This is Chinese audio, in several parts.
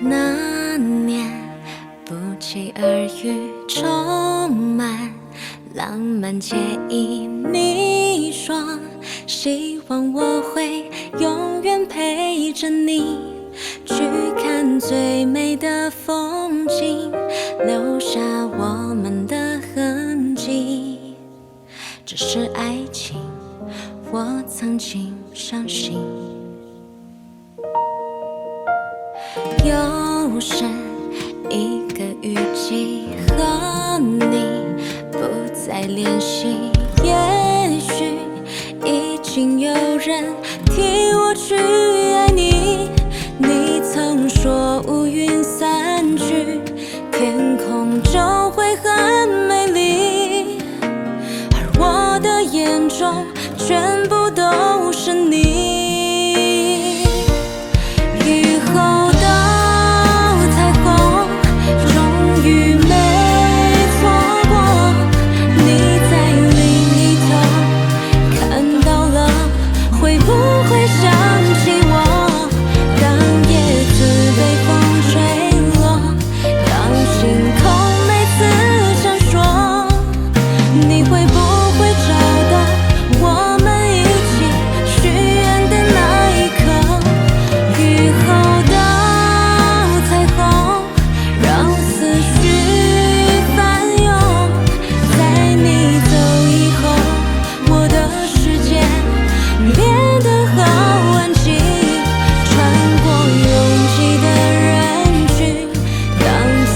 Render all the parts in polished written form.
那年不期而遇，充满浪漫惬意。你说希望我会永远陪着你，去看最美的风景，留下我们的痕迹。这是爱情，我曾经相信。又是一个雨季，和你不再联系，也许已经有人替我去爱你。你曾说乌云散去，天空就会很美丽，而我的眼中全部都是你。雨后的彩虹终于没错过，你在另一头看到了，会不会想起我？当叶子被风吹落，当星空每次闪烁，你会不会找到我们一起许愿的那一刻？雨后的彩虹让思绪翻涌，在你走以后，我的世界变得好安静，穿过拥挤的人群，当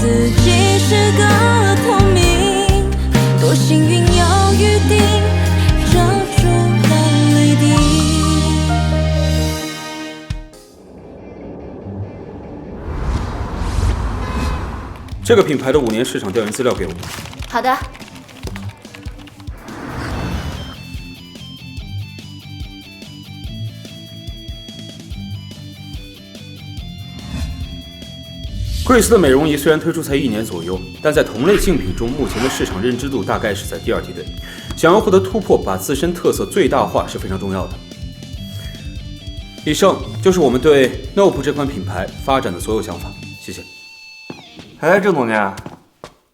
自己是个透明，多幸运有雨滴遮住了泪滴。这个品牌的5年市场调研资料给我。好的。贵司的美容仪虽然推出才1年左右，但在同类竞品中，目前的市场认知度大概是在第2梯队。想要获得突破，把自身特色最大化是非常重要的。以上就是我们对 Nope 这款品牌发展的所有想法，谢谢。哎，郑总监，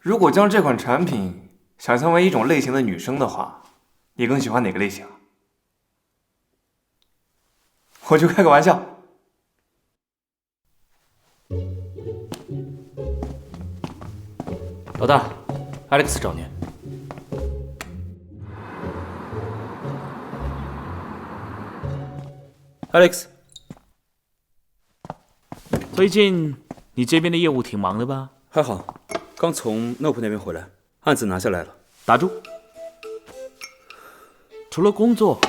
如果将这款产品想象为一种类型的女生的话，你更喜欢哪个类型？我就开个玩笑。老大 ，Alex 找您。Alex， 最近你这边的业务挺忙的吧？还好，刚从 Nope 那边回来，案子拿下来了。打住！除了工作，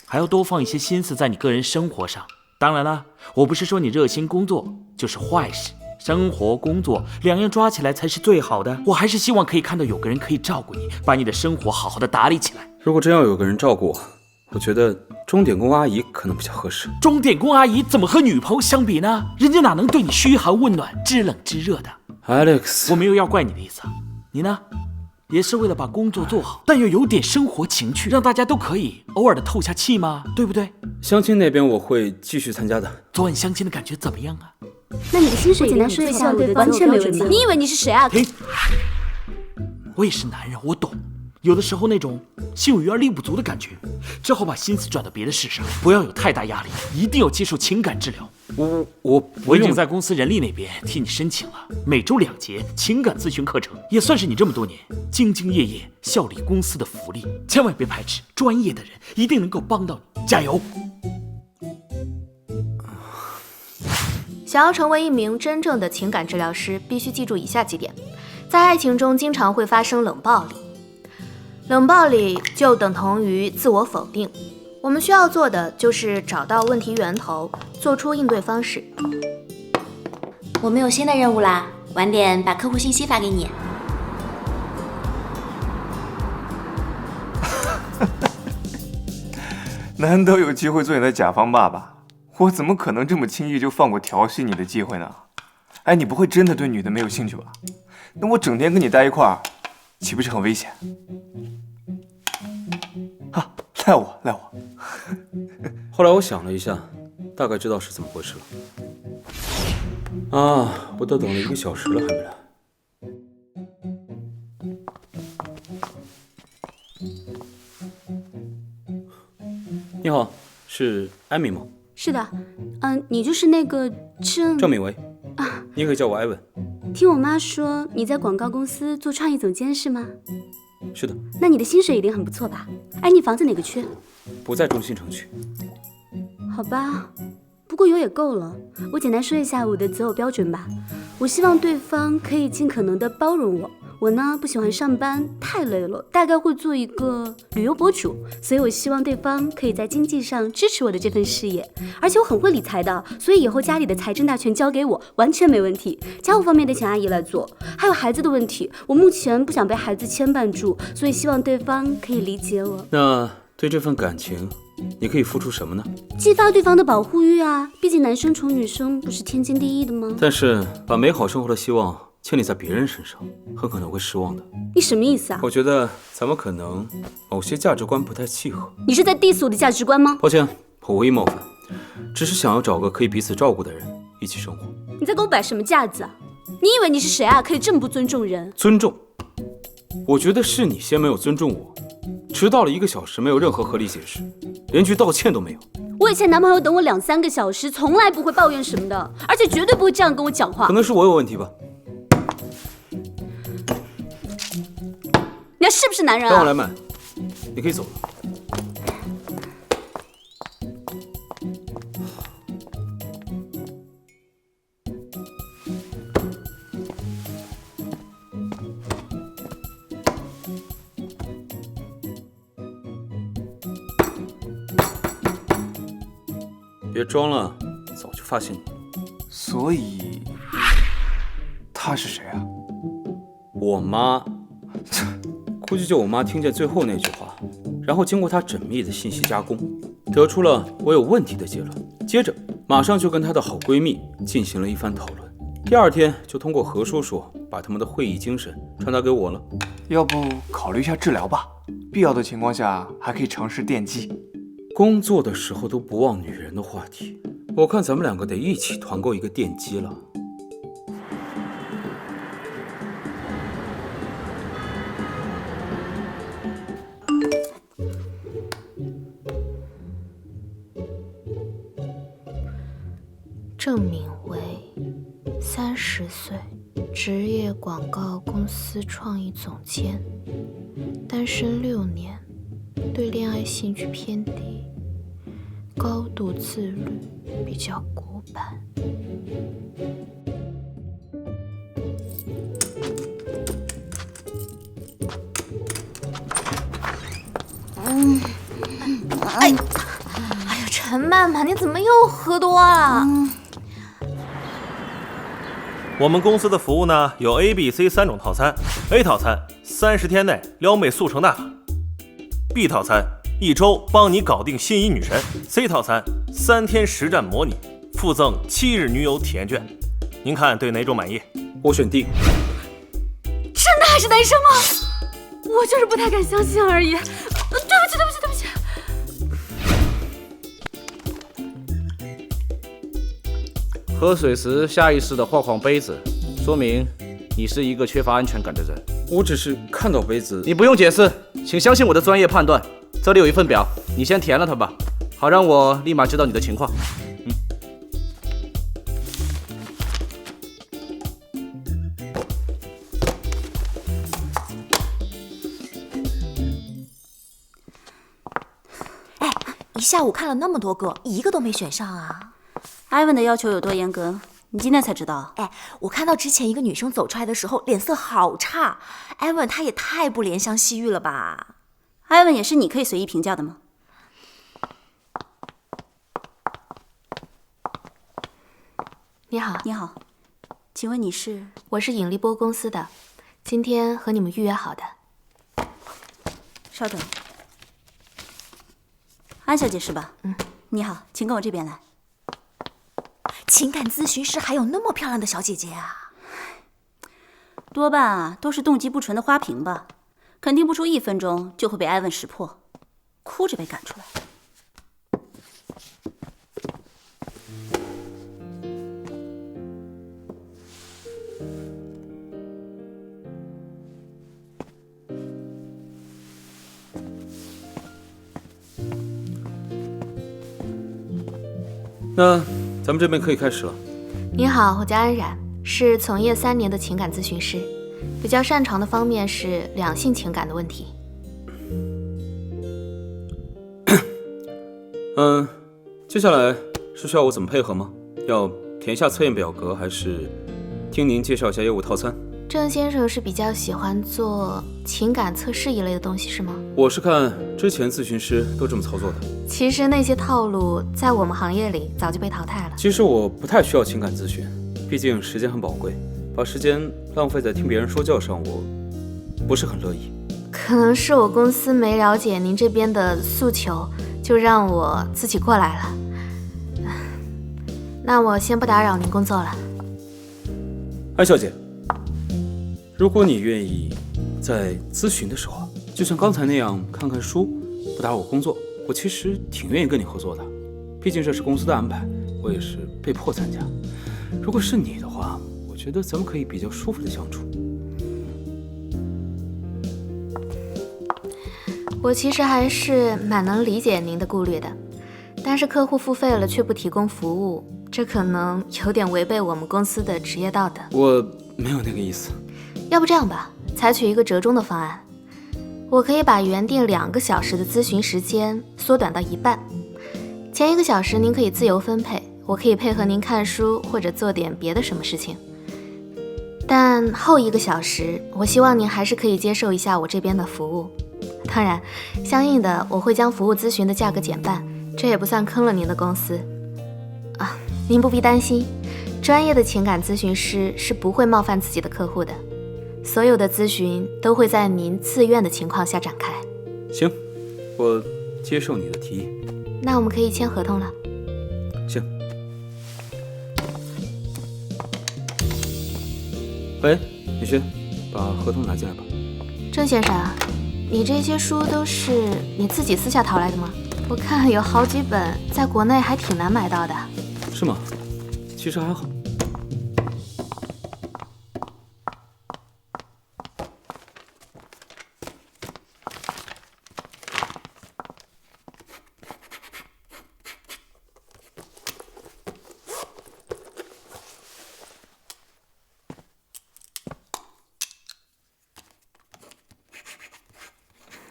还要多放一些心思在你个人生活上。当然了，我不是说你热心工作就是坏事，生活工作两样抓起来才是最好的。我还是希望可以看到有个人可以照顾你，把你的生活好好的打理起来。如果真要有个人照顾我，我觉得钟点工阿姨可能比较合适。钟点工阿姨怎么和女朋友相比呢？人家哪能对你嘘寒问暖、知冷知热的？ Alex， 我没有要怪你的意思，你呢，也是为了把工作做好，但又有点生活情趣，让大家都可以偶尔的透下气嘛，对不对？相亲那边我会继续参加的。昨晚相亲的感觉怎么样啊？那你的薪水简单说一下，完全没问题。你以为你是谁啊？嘿，我也是男人，我懂。有的时候那种心有余而力不足的感觉，只好把心思转到别的事上，不要有太大压力，一定要接受情感治疗。我已经在公司人力那边替你申请了每周2节情感咨询课程，也算是你这么多年兢兢业业效力公司的福利。千万别排斥，专业的人一定能够帮到你，加油！想要成为一名真正的情感治疗师，必须记住以下几点：在爱情中经常会发生冷暴力，冷暴力就等同于自我否定。我们需要做的就是找到问题源头，做出应对方式。我们有新的任务啦，晚点把客户信息发给你。难得有机会做你的甲方爸爸，我怎么可能这么轻易就放过调戏你的机会呢？哎，你不会真的对女的没有兴趣吧？那我整天跟你待一块儿，岂不是很危险？啊，赖我。后来我想了一下，大概知道是怎么回事了。啊，我都等了1个小时了，还没来。你好，是艾米吗？是的，你就是那个郑敏维啊，你可以叫我艾文。听我妈说你在广告公司做创意总监是吗？是的，那你的薪水一定很不错吧？哎，你房子哪个区？不在中心城区。好吧，不过有也够了。我简单说一下我的择偶标准吧。我希望对方可以尽可能的包容我。我呢不喜欢上班，太累了，大概会做一个旅游博主，所以我希望对方可以在经济上支持我的这份事业。而且我很会理财的，所以以后家里的财政大权交给我，完全没问题。家务方面得请阿姨来做。还有孩子的问题，我目前不想被孩子牵绊住，所以希望对方可以理解我。那对这份感情，你可以付出什么呢？激发对方的保护欲啊，毕竟男生宠女生不是天经地义的吗？但是把美好生活的希望建立在别人身上，很可能会失望的。你什么意思啊？我觉得咱们可能某些价值观不太契合。你是在 diss 我的价值观吗？抱歉，我无意冒犯，只是想要找个可以彼此照顾的人一起生活。你在给我摆什么架子啊？你以为你是谁啊？可以这么不尊重人？尊重？我觉得是你先没有尊重我。迟到了1个小时，没有任何合理解释，连句道歉都没有。我以前男朋友等我2、3个小时，从来不会抱怨什么的，而且绝对不会这样跟我讲话可。能是我有问题吧。你还是不是男人啊？让我来买，你可以走了。别装了，早就发现你。所以他是谁啊？我妈，估计就我妈听见最后那句话，然后经过她缜密的信息加工，得出了我有问题的结论。接着，马上就跟她的好闺蜜进行了一番讨论。第2天就通过何叔叔把他们的会议精神传达给我了。要不考虑一下治疗吧，必要的情况下还可以尝试电击。工作的时候都不忘女人的话题，我看咱们2个得一起团购一个电击了。郑敏维，30岁，职业广告公司创意总监，单身6年，对恋爱兴趣偏低，高度自律，比较古板。哎呀，陈曼曼，你怎么又喝多了？我们公司的服务呢，有 A、B、C 3种套餐。A 套餐30天内撩妹速成大法。B 套餐1周帮你搞定心仪女神。C 套餐3天实战模拟，附赠7日女友体验券。您看对哪种满意？我选 D。真的还是男生吗？我就是不太敢相信而已。对不起，对不起，对不起。喝水时下意识地晃晃杯子，说明你是一个缺乏安全感的人。我只是看到杯子。你不用解释，请相信我的专业判断。这里有一份表，你先填了它吧，好让我立马知道你的情况。一下午看了那么多个，一个都没选上啊！艾文的要求有多严格，你今天才知道？哎，我看到之前一个女生走出来的时候，脸色好差。艾文她也太不怜香惜玉了吧？艾文也是你可以随意评价的吗？你好，你好，请问你是？我是引力波公司的，今天和你们预约好的。稍等。安小姐是吧？你好，请跟我这边来。情感咨询师还有那么漂亮的小姐姐啊？多半啊都是动机不纯的花瓶吧，肯定不出1分钟就会被艾文识破，哭着被赶出来。那咱们这边可以开始了。你好，我叫安然，是从业3年的情感咨询师，比较擅长的方面是两性情感的问题。接下来是需要我怎么配合吗？要填一下测验表格，还是听您介绍一下业务套餐？郑先生是比较喜欢做情感测试一类的东西是吗？我是看之前咨询师都这么操作的。其实那些套路在我们行业里早就被淘汰了。其实我不太需要情感咨询，毕竟时间很宝贵，把时间浪费在听别人说教上，我不是很乐意。可能是我公司没了解您这边的诉求，就让我自己过来了。那我先不打扰您工作了。安小姐，如果你愿意在咨询的时候，就像刚才那样看看书，不打扰我工作，我其实挺愿意跟你合作的。毕竟这是公司的安排，我也是被迫参加。如果是你的话，我觉得咱们可以比较舒服的相处。我其实还是蛮能理解您的顾虑的，但是客户付费了却不提供服务，这可能有点违背我们公司的职业道德。我没有那个意思。要不这样吧，采取一个折中的方案，我可以把原定2个小时的咨询时间缩短到1半。前1个小时您可以自由分配，我可以配合您看书或者做点别的什么事情。但后1个小时，我希望您还是可以接受一下我这边的服务。当然，相应的我会将服务咨询的价格减半，这也不算坑了您的公司。您不必担心，专业的情感咨询师是不会冒犯自己的客户的，所有的咨询都会在您自愿的情况下展开。行，我接受你的提议。那我们可以签合同了。行。喂，女士，把合同拿进来吧。郑先生，你这些书都是你自己私下淘来的吗？我看有好几本在国内还挺难买到的。是吗？其实还好。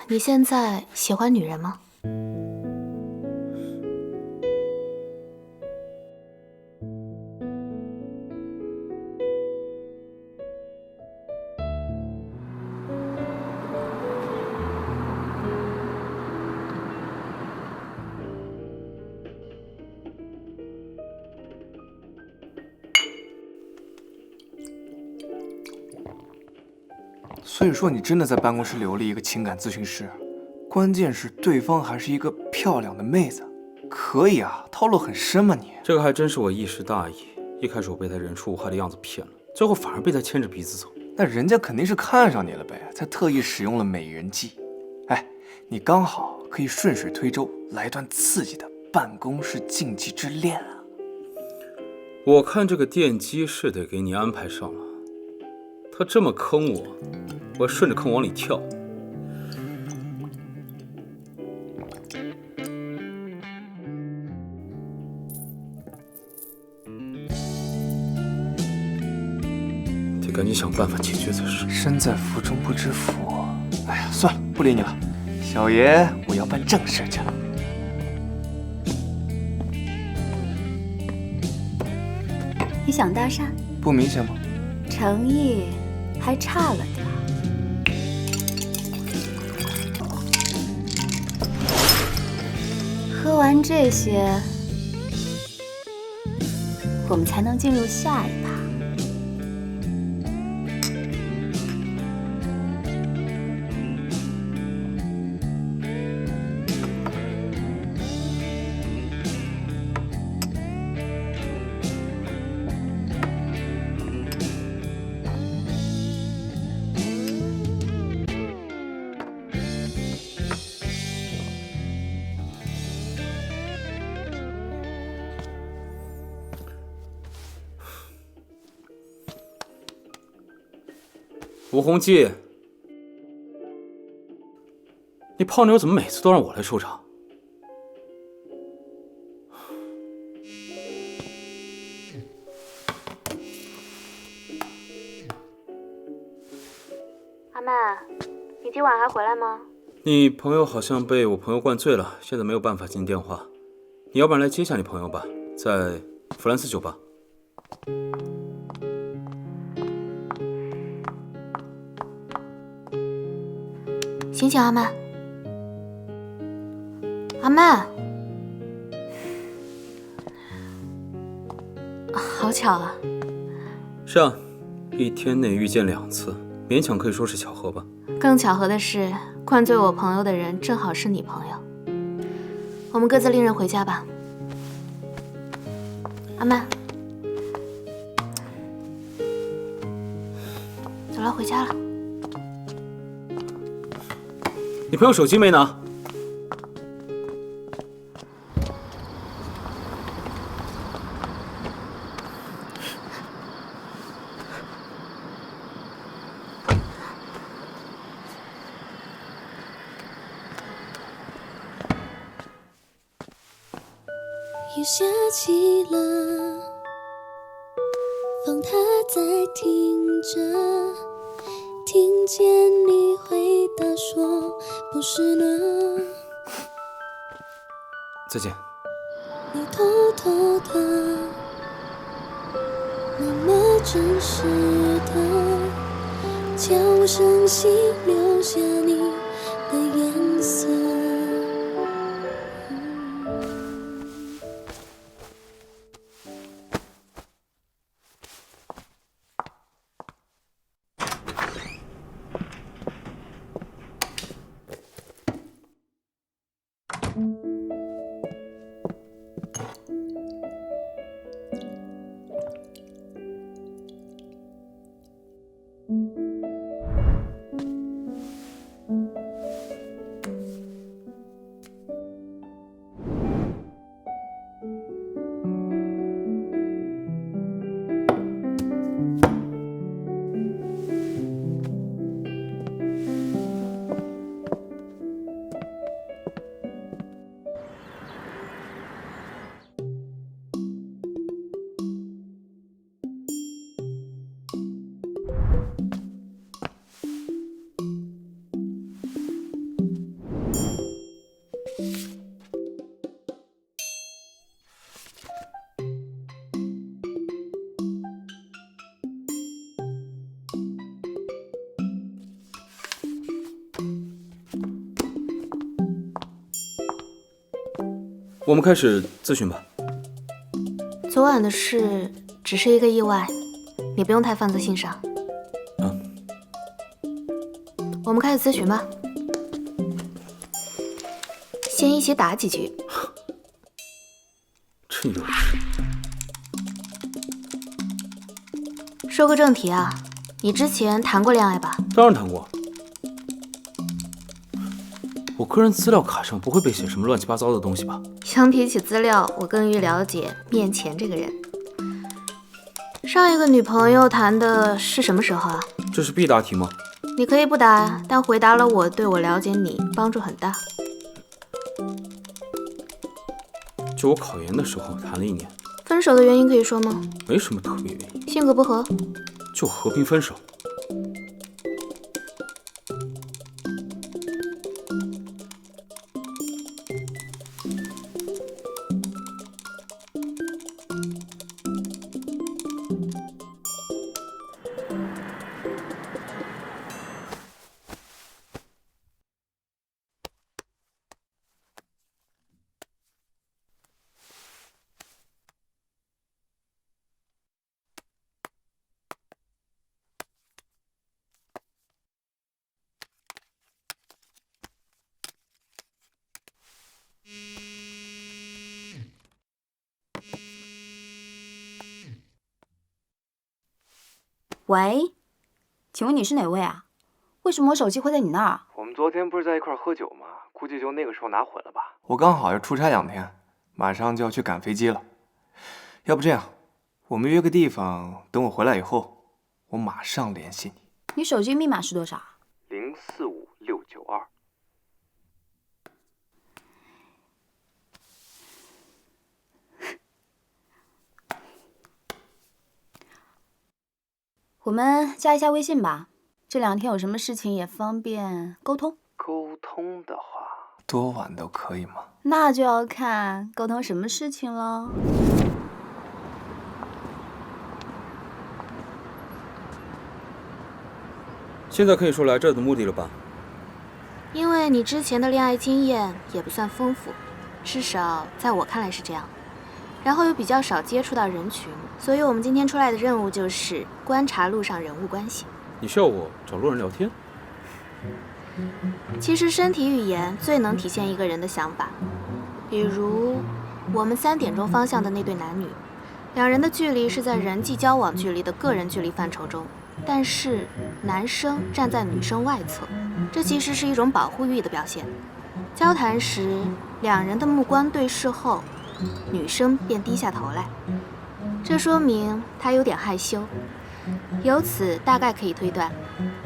你现在喜欢女人吗？所以说你真的在办公室留了一个情感咨询师，关键是对方还是一个漂亮的妹子，可以啊，套路很深嘛你。这个还真是我一时大意，一开始我被他人畜无害的样子骗了，最后反而被他牵着鼻子走。那人家肯定是看上你了呗，才特意使用了美人计。哎，你刚好可以顺水推舟，来段刺激的办公室禁忌之恋啊！我看这个电机是得给你安排上了，他这么坑我，我顺着坑往里跳。得赶紧想办法解决才是。身在福中不知福，哎呀，算了，不理你了。小爷，我要办正事去了。你想搭讪？不明显吗？诚意还差了点儿。喝完这些，我们才能进入下一趴。吴洪基，你泡妞怎么每次都让我来收场？曼，你今晚还回来吗？你朋友好像被我朋友灌醉了，现在没有办法接你电话。你要不然来接下你朋友吧，在弗兰斯酒吧。醒醒，阿曼，阿曼，好巧啊！是啊，一天内遇见2次，勉强可以说是巧合吧。更巧合的是，灌醉我朋友的人正好是你朋友。我们各自另人回家吧。阿曼，走了，回家了。你朋友手机没拿？雨下起了，风它在听着，听见你回答说不是呢。再见。你偷偷的，那么真实的，悄无声息留下你的颜色。我们开始咨询吧。昨晚的事只是一个意外，你不用太放在心上。我们开始咨询吧。先一起打几局。真有趣。说个正题啊，你之前谈过恋爱吧？当然谈过。我个人资料卡上不会被写什么乱七八糟的东西吧？相比起资料，我更欲了解面前这个人。上一个女朋友谈的是什么时候啊？这是必答题吗？你可以不答，但回答了我，对我了解你帮助很大。就我考研的时候谈了1年。分手的原因可以说吗？没什么特别原因，性格不合，就和平分手。喂，请问你是哪位啊？为什么我手机会在你那儿？我们昨天不是在一块儿喝酒吗？估计就那个时候拿混了吧。我刚好要出差2天，马上就要去赶飞机了。要不这样，我们约个地方，等我回来以后，我马上联系你。你手机密码是多少045692。我们加一下微信吧。这2天有什么事情也方便沟通。沟通的话，多晚都可以吗？那就要看沟通什么事情了。现在可以说来这儿的目的了吧？因为你之前的恋爱经验也不算丰富，至少在我看来是这样。然后又比较少接触到人群，所以我们今天出来的任务就是观察路上人物关系。你需要我找路人聊天？其实身体语言最能体现一个人的想法。比如我们3点钟方向的那对男女，2人的距离是在人际交往距离的个人距离范畴中，但是男生站在女生外侧，这其实是一种保护欲的表现。交谈时2人的目光对视后，女生便低下头来，这说明她有点害羞。由此大概可以推断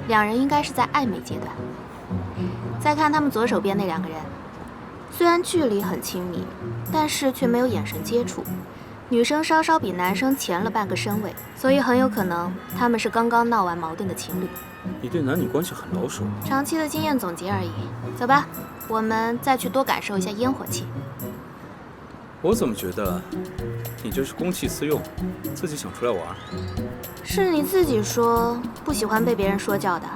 ，2人应该是在暧昧阶段。再看他们左手边那2个人，虽然距离很亲密，但是却没有眼神接触。女生稍稍比男生前了半个身位，所以很有可能他们是刚刚闹完矛盾的情侣。你对男女关系很老手。长期的经验总结而已。走吧，我们再去多感受一下烟火气。我怎么觉得你这是公器私用，自己想出来玩？是你自己说不喜欢被别人说教的，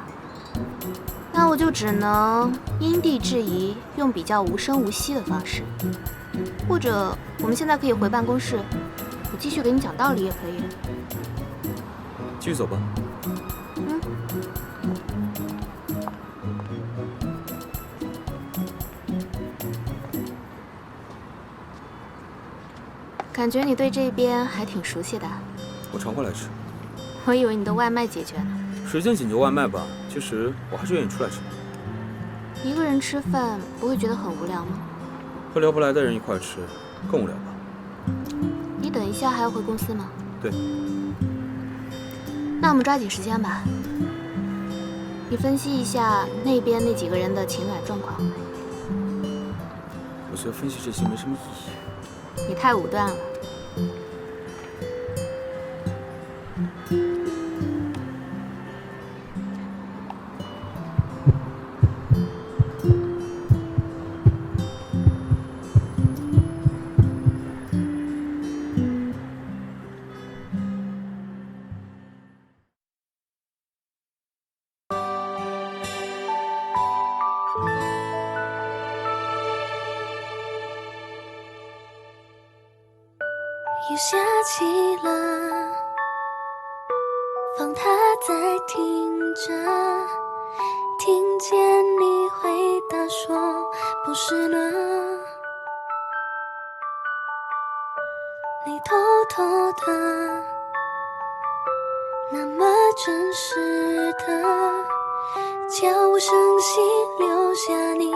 那我就只能因地制宜，用比较无声无息的方式。或者我们现在可以回办公室，我继续给你讲道理也可以。继续走吧。感觉你对这边还挺熟悉的。我常过来吃。我以为你的外卖解决呢。时间紧就外卖吧，其实我还是愿意出来吃。一个人吃饭不会觉得很无聊吗？和聊不来的人一块吃，更无聊吧。你等一下还要回公司吗？对。那我们抓紧时间吧。你分析一下那边那几个人的情感状况。我觉得分析这些没什么意义。你太武断了。雨下起了，风它在听着，听见你回答说不是呢，你偷偷的，那么真实的，悄无声息留下你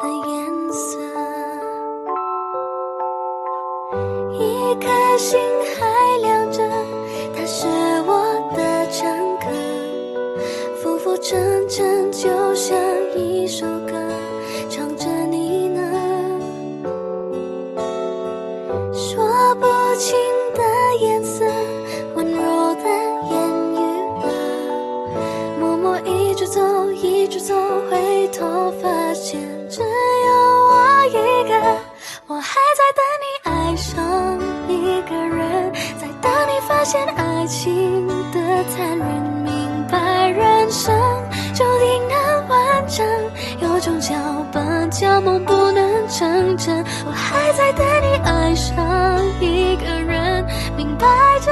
的颜色。一颗心还亮着，它是我的乘客，浮浮沉沉就像一首歌，唱着你呢。说不清的颜色，温柔的言语了，默默一直走一直走，回头发现只有我一个，我还在等你爱上一个人，在等你发现爱情的残忍，明白人生注定难完整，有种脚本叫梦不能成真，我还在等你爱上一个人，明白这